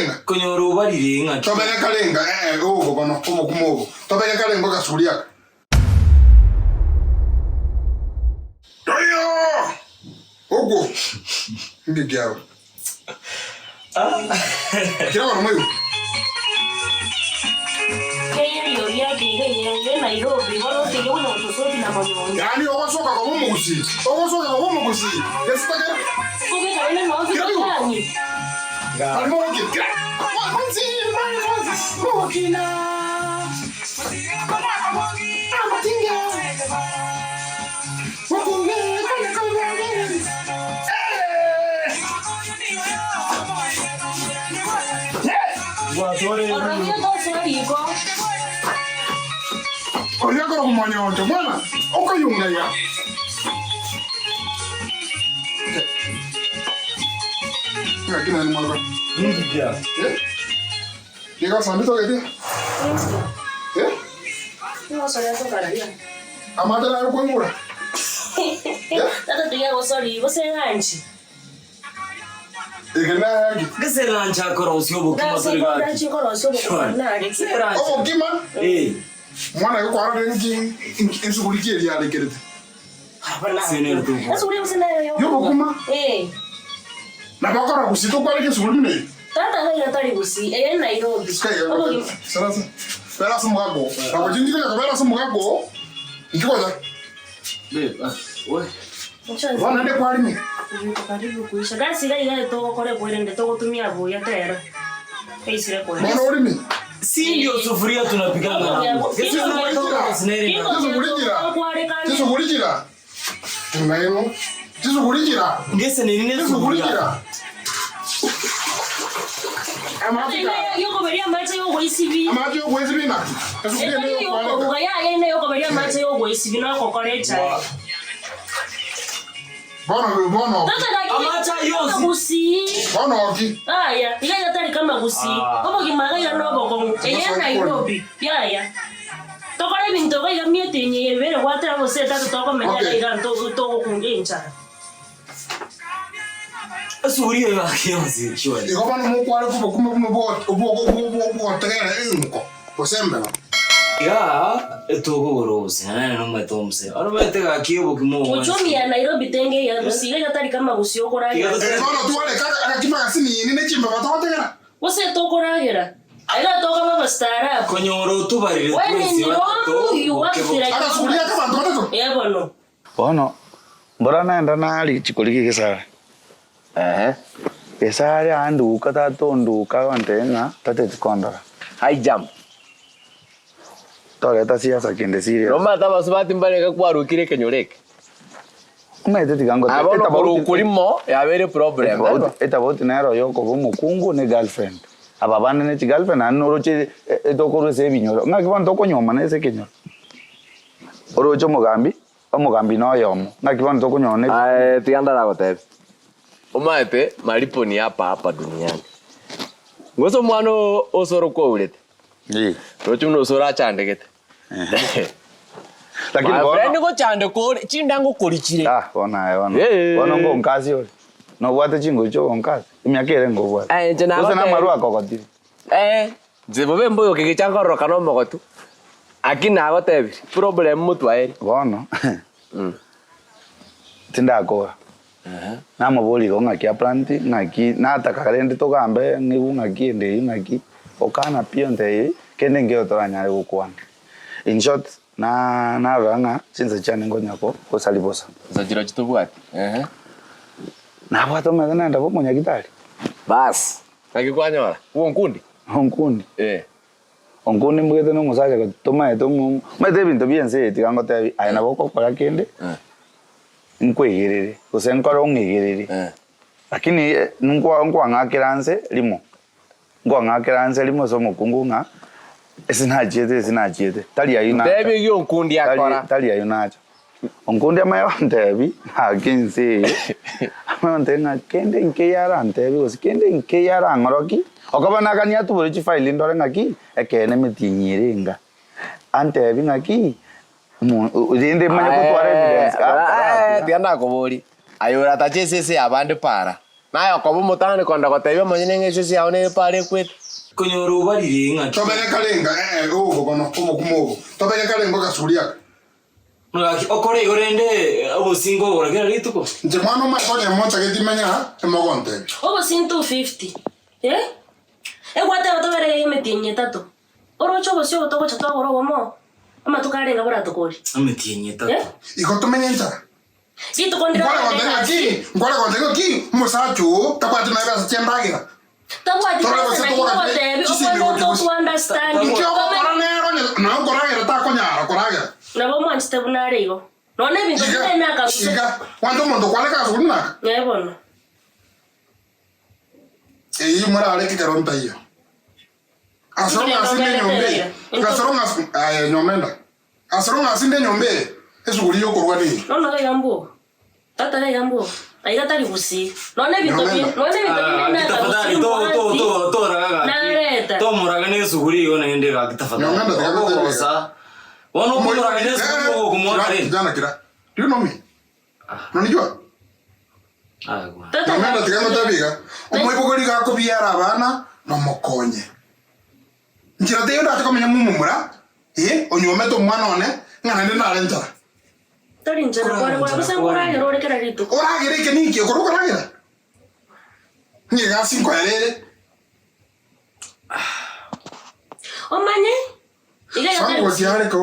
kalenga. Konyoro bali nga. Tobele kalenga ugo bano kumugo. Tobele kalenga kasuliaka. Ayo! Ugo. Ngigawa. Kira wana mwe. Nairobi, wala usiye una utosoti na manyonyo. Yani ogosoka kwa mumugusi. Ogosoka kwa mumugusi. Yesitake. Kobe kana na wazi kani. Almogi. Wanzi, wanzi. Mogina. Amatinga. Wakunge kana. Watore. Orangio dosori iko. Oya koro kumanyonjo mwana. Oko yunga ya. Kina ni mwana. Ngiga. Llega sambito que No soy eso para allá. Amada la algo en hora. Tata te llevo soli, vos eres anchi. Y que nada aquí. ¿Qué se lancha corosio porque más No, sí, corosio porque nada, ¿qué será? Oh, ¿qué man? Mwana yo kwara en su guriki ya le querete. Sener tu. Eso voy a hacer nada yo. Yo bokuma. Na bakora kusito kwale ke suguri ne. Tata ga ya tari gusi, en Nairobi. Sarasa. Pera sumugago. Na kujinjika ya pera sumugago. Ikikoza. Oye. Wana de kwali ni. Karibu kuisha. Gasi ga ile to kore kwende to kutumia boya tera. Kaisire kwa. Mbona ulimi? Si ndio sufuria tunapigana na. Kesi tunatoka sineri. Tisukulikira. Tunayo. Tisukulikira. Ngese nini sufuria? Amapika. Yoko beria macho yoko isibi. Amacho yoko isibi na. Tisukulia ndio kwa. Uga ya yene yoko beria macho yoko isibi na kokorecha. Bono. Amacha yosi. Gusi. Bono oki. Ya. Ila tari kama gusi. Kama kimaga no boko. Ella Nairobi. Ya. Tokore binto ga miete nye vere watra go seta to menya ira to kungencha. Sufuria ya kiasi shwari. Iko bana mo kwale kubo bo tegera enko. Posembela. Ya, togo gorose, no me tomse. Ahora me tega kibo kimo. Uchumi ya Nairobi tenge ya gusi ga tari kama gusi okora. Bono tu wale kaka kima gasini ni chimba bato tegera. Wose to koragera. Aila toka mama stara. Konyoro tu barire. Wewe ni roho yuwakira. Ana sufuria kama ndoto. Bono. Bono. Mbona naenda nali chikoliki kisara. Kisara anduka tatonduka wantenga tate tikondora. High jump. Tole tasiasa kende serious. Roma taba subati mbale kwa rukire kenyoreke. Umete tigango eta kurimo ya very problem. Eta boti nero yoko mukungu ni girlfriend. Ababane ne girlfriend anoroche etokoro se binyoro. Ngaki bantu konyoma ne se kenyoro. Orocho Mugambi no yomo. Ngaki bantu konyone. Tiandara gote. Umaete malipo ni hapa duniani. Ngoso mwana osoro kwa ulete. Rocho mno osoro achandegete. Lakini friend go chande ko chindango kolichire. Bona. Bona ngo nkazi yo. No bwate chingo icho nkazi. Imyakere ngo bwate. Jena na maru akokoti. Zebobe mboyo kigechanga roka no mogotu. Akina agotebi. Problem mutu aeri. Bono. Tindako. Na maboli go ngaki aplanti ngaki na takakarende to gambe ngibu ngaki ende ngaki okana pionde kende ngeo to anyare ukwana. In short na ranga since chane ngonyako ko salibosa. Zajira chitobwati. Na bwato mezana ndabo monya gitari. Bas. Ngakikwanyora. Onkundi. Onkundi mbugete no musaje ko toma etomo. Mete bintu biense tigango te ayana boko para kende. Nkwegerere. Kusenkora ongegerere. Lakini nkwa ngakiranse limo. Nkwa ngakiranse limo so mukungu nga. Sinachete. Tali ayuna. Debi yo onkundi akora. Tali ayuna. Onkundi amayo ntebi. Akinsi. Mantenga kende nkeyara antebi usikende nkeyara ngoroki okabana kanya tuburi chi file ndore ngaki ekene mitinyirenga antebi ngaki urinde manya kutwara evidence tiana kobori ayora tachesese abande para nayo kobo mutane konda gotebia manyene ng'ecio ciao ne pare kwete konyoru barire ng'aki tobele kalenga ugo bono kumugo tobele kalenga kasuria ng'aki okore gorende obusingo goragera rituko nje mwana makonye monta getimanya emogonte Obusin 250 egwate batobere emetinye tatu orocho bosio botoko chatwagoro bomo amatukarenga bora tukori ametinye tatu iko tumenyenta Sito kondira ngwala kondenga ki musachu takwati na basa chendagira tabwati pesa na ikote biko to understand ikyo koranero na koragira ta konyara koragira na bomo anchite bunare igo none bintu tena ka iga kwando mondo kwale ka sunna ngebono iyi mara ale kikaronta iyo asoronga asinde nyombe asoronga nyomenda asoronga asinde nyombe esuguri yo korwa ni no ga yambo tata ga yambo aiga tari busi none bintu na tafadhali to raga nareta to muraga ne suguri yo nende ga tafadhali osa wono muraga ne suguri go kumwari jana kira do you know me unanijua nyomenda tigama tabiga umwibogori ga ko biara abana no mokonye njira te yonda tukamenya mumumura onyometo mwana one ngana ndi nalenta tori njana kwa busangura yoro rekera ritu oragira ikeniki okorokoragira ngiga 5 yarere omanye iga sango tiare ko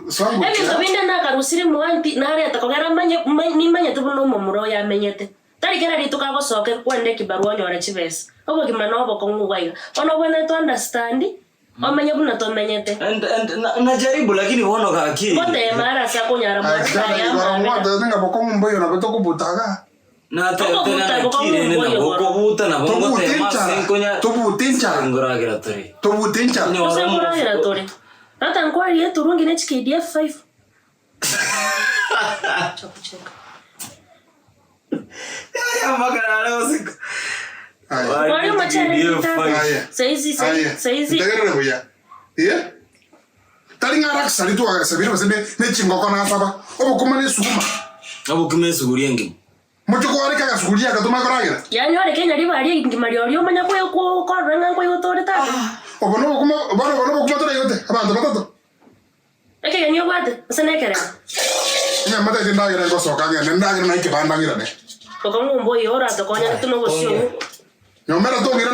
sango ebi tobinde na karusire muanti na areta kogera manye tubuno mumuro ya menyete tari kera ritu ka gosoke kwende kibarua nyore chibesa obo kimana obo kongugaiga ono bwana to understand omanye buna to menyete najaribu lakini wono ga ki bote mara sa kunyara mara ya mama nga bokongo mboyo na betoko butaga na tena kire na bokobuta na bongo te masenkonya tobutincha ngoragira tori tobutincha ngoragira tori tata nkwari yetu rungi ne chikdf 5 chakucheka ya magara leo siku wale machana saizi tegere boya talinga raksa litu agasabira basende ne chingoko na saba obukuma ne suguma abukuma suguri ngi mutuko wali kaga suguri agatuma koragira yani wale kenya libali ngimari oli omanya ko ranga ko yotore tata obono bukuma tora yote abantu batatu eke nyo bade senekere nya mata tindagira ngo soka ngene ndagira na ikibandangira ne kokongo mboyo ora tokonya tuno gosio nyomera tongira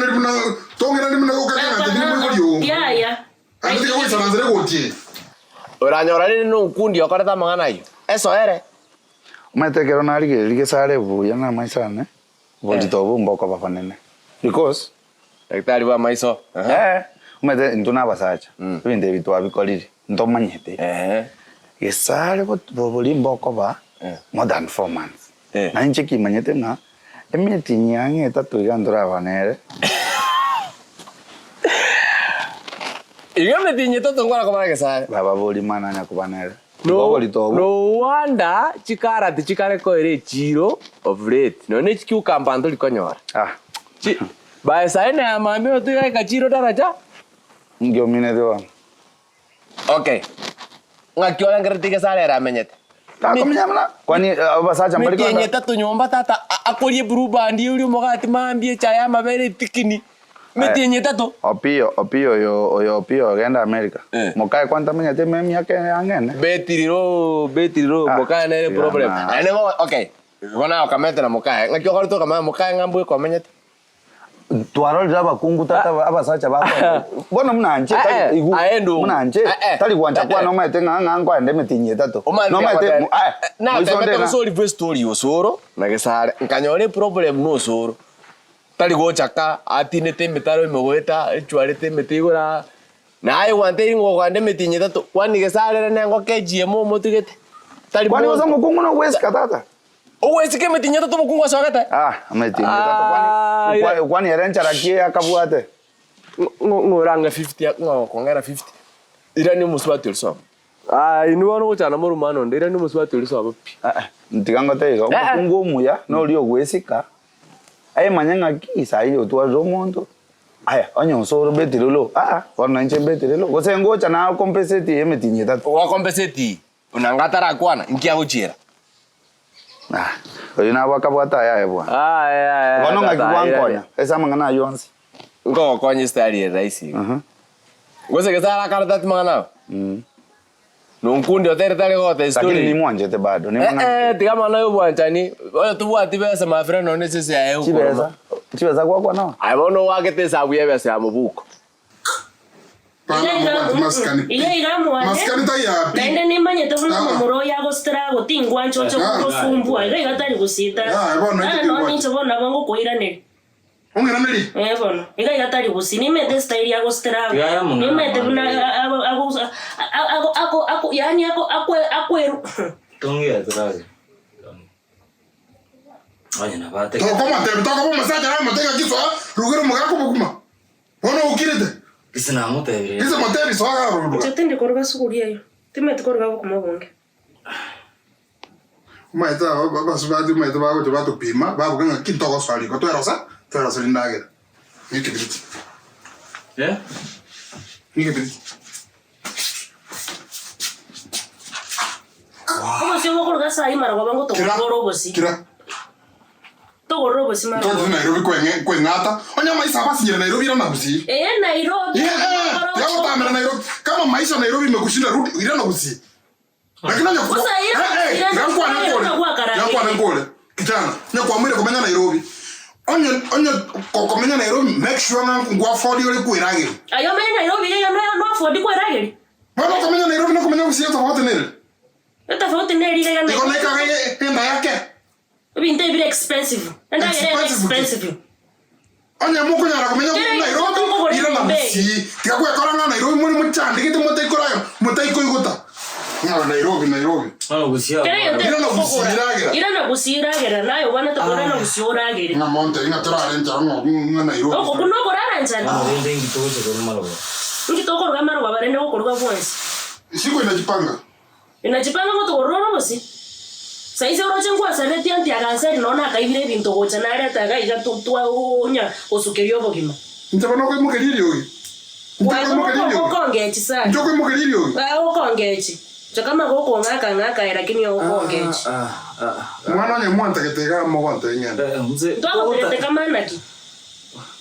ni muna ukagenda ndi muri yo ya andi ko sana zere gotie oranyora ni nunkundi okoreta mangana iyo eso ere umetekero narige sare buya na maisane bolito bumboko bafanene because daktari wa maiso umete ntuna basacha binde bitu abikolire ntomanyete gesare boli mboko ba more than 4 months na nje kimanyete na emiti nyange tatu igandura banere igame tinye toto ngora ko barake sare baba boli mana nya kubanere no wanda chikara tichikare ko ere chiro of late no ne chikiukamba ndo likonyora ba saine amame otiga ka chiro daraja ngio mine dewa okay ngakiola ngertike sare ra menyete takomnyamna kwani abasacha mbali kwa menyete tatu nyomba tata akolie brubandi uri mogati mambie chaya mabere tikini metinye tatu opio yo genda America mokae kwanta menyete memi yake angene betiriro mokae na problem ane okay gona okamete na mokae ngakio gorito kama mokae ngambu ko menyete twaro jaba kungu tata abasacha bako bona mnanje igu mnanje tali kwanja kwa no mate ngangwa ende metinye tatu no mate na mete sori ve story osoro na gesare nkanyore problem no osoro tali go chaka atine te metaro imogweta echware te metigora na ai wante ngo kwande metinye tatu kwani gesare ne ngo kejemo motigete tali kwani osango kungu no weska tata owe sike metinye tatu mukungu asogete metinye tatu kwani erencha rakie akabuate ngoranga 50 ngo kongera 50 ira ni muswati ulso inu wano kuchana murumano ndira ni muswati ulso abapi ntikango teiga mukungu muya no lio gwesika manyanga kisa iyo twazo mondo onyo soro betirolo ona nche betirolo gosengo chana compensate emetinye tatu wa compensate unangatara kwana nkia guchira Oyu na wakabwata ya bwa. Bono ngakigwankonya. Esa mangana yonsi. Ngo konyi stari raisi. Ngose kesara karata timangana. Nunkundi otere tale gote story. Lakini ni mwanjete bado. Ni mangana. Tiga mana yo bwanchani. Oyo tubwati besa my friend one sese ya yo. Chibeza kwa no. I bono wagete sabu ya besa mubuko. Maskani ta ya. Naenda nimanye to no mumuro ya gostra gotingwa nchocho kusumbua. Iga gatari gusita. No ni chobona bango koirane. Ongera neri? Bono. Iga gatari gusini mete style ya gostra. Ni mete buna ako yani ako Tongia traje. Oye na bate. Toko masaja na mateka kiso rugero mugako bukuma. Ono ukirete. Kisina mote. Kisa mote so aga rugo. Chatende korga suguria yo. Timete korga bukuma bonge. Maita basubadi maita bago to pima bago nga kintoko swali ko to erosa lindagera. Nikibiti. Nikibiti. Como se yo korga sai mara bango to goro bosi. Kira. To goro bosi mara. To Nairobi ko ngata. Onya maisha basi nyere Nairobi na busi. Nairobi. Ya utamera Nairobi. Kama maisha Nairobi imekushinda rudi ila na busi. Lakini nyo kwa. Yankwa ngole. Kitana. Nyo kwa mwile komenya Nairobi. Onya komenya Nairobi make sure nga ngwa afford yole ku iragiri. Ayo menya Nairobi ya no afford ku iragiri. Bado komenya Nairobi na komenya busi tofauti nini? Tofauti nini ya Nairobi? Iko naika tenda yake. Binte very expensive. And I expensive. Onya muko nyara komenya Nairobi ila na busi. Tikakwe koranga Nairobi mwini mchandi kiti mote korayo. Mote iko igota. Nairobi. Ano gusia. Ira na gusira gera nayo wana to kora na gusira gera. Na monte ina tora renta ngo Nairobi. Ko kuno kora ncha. Rende ngitoje ko malo. Ngitoko kwa mara babarende ko korwa bwonsi. Siko inajipanga. Inajipanga ko to kororo bosi. Saizi oroche ngwa sareti anti agansa nona akaibire bintu gocha na ara taga iga tutwa onya osukerio bogima. Ntabana ko mukeriri yogi. Ukongechi sana. Njoko mukeriri yogi. Ukongechi. Chakama goko ngaka lakini ukongechi. Mwana nye mwanta ketega mwanta nyanda. Ndoko ketega manaki.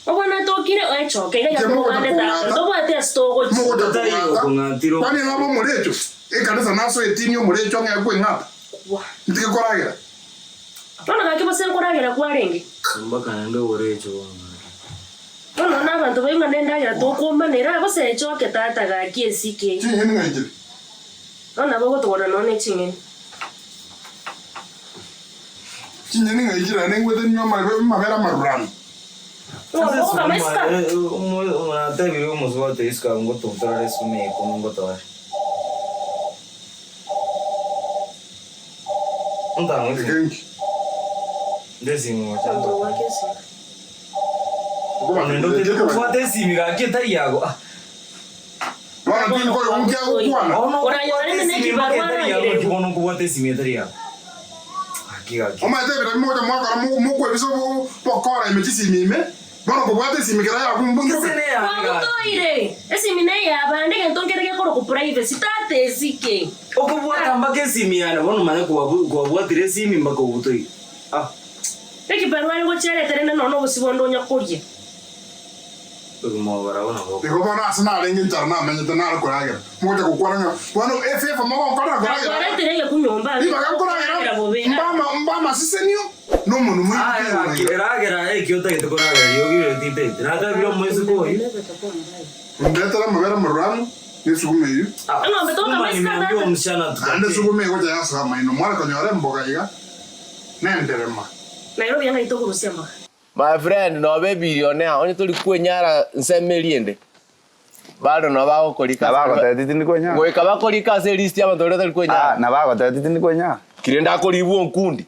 Obona tokire echo kega ya mwana ta. Ndoko ate stogo. Kwani ngabo mulecho. Ekanisa naso etinyo mulecho ngakwe ngapa. Ndike koragira. Nona kakibo sen koragira kwa renge. Mbaka ndo urecho. Nona na bantu benga nenda ya tokoma nera bose echo ketata ga kiesike. Chini ngajiri. Nona bogo tokona none chingeni. Chini ngajiri nengwete nyoma mabera marurano. Ogo kamaska. Una te viro moswate iska ngo tontara resume ko ngo tawar. Ndang Genki. Desimo chanto. Ndo wakesi. Ndo te ko desimi ga ketari yago. Wana tini ko ungia ukwana. Ora yore ne kibarwa yago kibono ko desimi tari yago. Akiga. Oma tebira mmoja mwaka muko ebiso pokora emetisi mime. Bano ko bwate simikira ya kumbungu. Toire. Esi mine ya bande ke tonkereke koro ku privacy tate sike. Okubwata mbake simiana bono mane ko bwatire simi mbako butoi. Eki barwa ngo chere terena nono bosibondo nyakorie. Mo barabona ko. Digo bona asana lengi ntarna menyete na ko ragira. Moja ko kwaranga. Bano FF mo ko ragira. Ora tere ya kunyomba. Iba ga ko ragira. Mbama sisenio. No munu mu. Ragira kiota que te ko ragira. Yo gire tite. Nada biro mwezi ko. Ndetara mabera murano. Nesugumeyu. No me toka maska Yo mshana tu. Ande sugume ko ya sa maino mwara ko nyore mboga iga. Nenderema. Nairobi yana itokurusia maka. My friend no be billionaire onye tuli kwenyara nsemeliende. Bado no bago kolika. Na bago tete ni kwenya. Ngwe kaba kolika se list ya bandore tuli kwenyara. Na bago tete ni kwenya. Kirenda kolibu nkundi.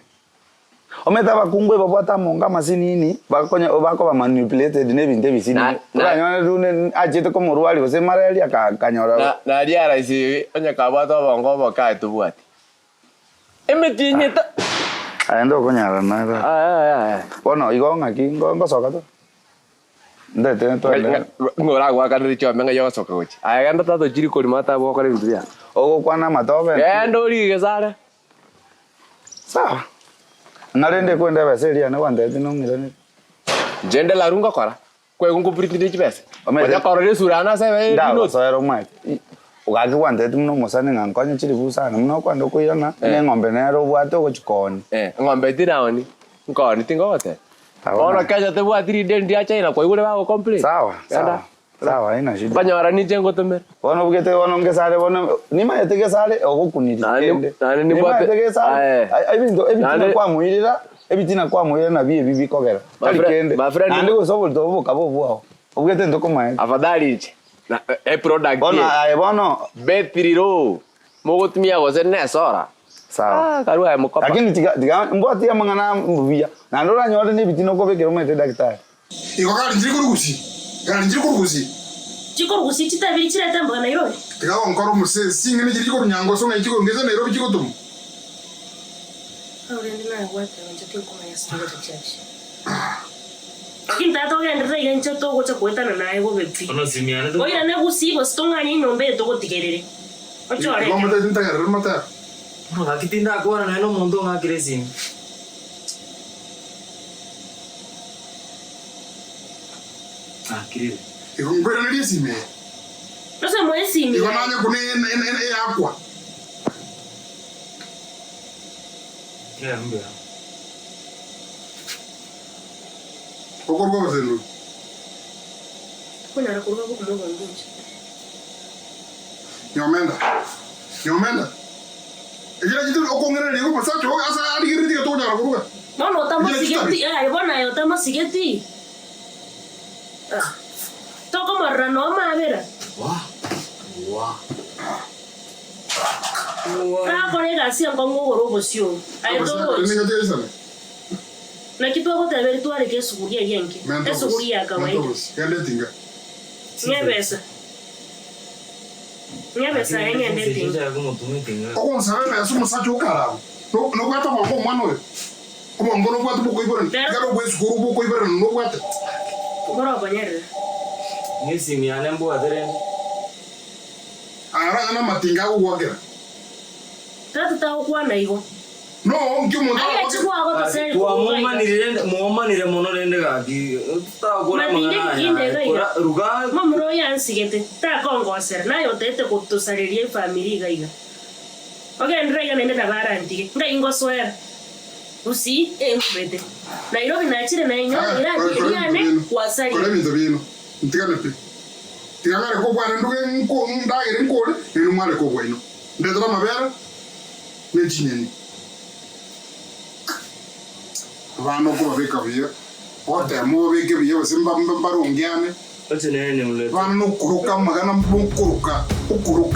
Ometa bakungwe babwata monga masini ini bakonya obako ba manipulated nebinde bisini. Kanyona rune ajete ko murwali ose marali akanyora. Na diara isi onye kabwata bongo boka etubwati. Emetinyeta. Ando konyara na. Bono igonga ki ngo soka to. Ndete to. Ngora gwa kanri cho menga yo soka gochi. Aya ndo tato jiri ko mata bo kare bia. Ogo kwana matobe. Ndo ri gesare. Sawa. Ngarende kwenda baseli ana wanda tino ngirani. Jende la runga kora. Kwe kungu pritinde chibese. Oya kora le surana sa be. Ndawo soero mai. Ugaki wanda tino mosane ngankonye chiri busana mno kwanda kuyona ne ngombe nero bwato ko chikoni. Ngombe tinaoni. Ngoni tingote. Ona kaja te bwa 3 day ndia China kwa igule ba complete. Sawa. Sawa ina shida. Banyara ni jengo to mer. Bono bugete bono ngesare bono ni mayete gesare ogukuniri kende. Ni bwate. Ebitina kwa muirira, ebitina kwa muirira na bibi kogera. Tali kende. Andi go sobo to buka bo bwao. Bugete ndoko mai. Afadhali ichi. Na product. Bono betiriro. Mogotumia goze ne sora. Sawa. Karua mukopa. Lakini tiga mbwati ya mangana mbuvia. Na ndora nyore ni bitino ko bekero mete daktari. Iko kali ndiri kurugusi. Kali ndiri kurugusi. Chikurugusi chitabiri chiratamba Nairobi. Tiga onkoro muse singe ni jiri nyango songa ichiko ngeze Nairobi chiko tum. Aurendi na wata njote kuma ya singa chachi. Kinta to gende rega nchoto go chakwetana naye go bepi. Ono simiane to. Oira ne gusigo stonga ni nombe to go tigerere. Ochore. Vamos a intentar rematar. Ono gakitinda akora na eno mondo ngakiresi. Kirebe. Iko ngwera ni sime. Sasa mwezi ni. Iko nanya kune akwa. Ya mbea. Okorwa bazelu. Kuna rakurwa buku mogo ndunje. Nyomenda. Ejira jitu okongera ni ko pasacho asa adigiri diga to nyara kuruga. No tamo sigeti, bona yo tamo sigeti. Toko marrano mavera. Wow. Kolega si angongo gorobo sio. Na kitu hapo tayari tu ale ke sufuria yenke. Sufuria kawaida. Kende tinga. Nyebesa yenge tinga. Oko nsara na sumu sacho kala. No kwata ko mwana we. Ko ngono kwata buko ibere. Garo bwe sukuru buko ibere no kwata. Ngoro banyere. Nisi miane mbo adere. Ara na matinga ugwagera. Tata ukwa na igo. No, ngimo na. Aya chukua hapo taseli. Kwa mumanire mono rende gaki. Ta gora mangana. Ruga. Mamuro yansigete. Ta kongo ser na yo tete kutusaririe familia gaiga. Okay, ndrega nende tabara ntige. Nga ingo swera. Usi ngubete. Nairobi na chire na inyo irani kwasari. Kole minto bino. Ntigane pe. Tigangare ko bwana nduge nko ndagere nkole ni mwale ko bwana. Ndetara mabera. Nechinyeni. Vano ko beka biye. Ota mo beke biye basimba mbarongiane. Oche nene mulete. Vano kuruka magana mbukuruka. Ukuruka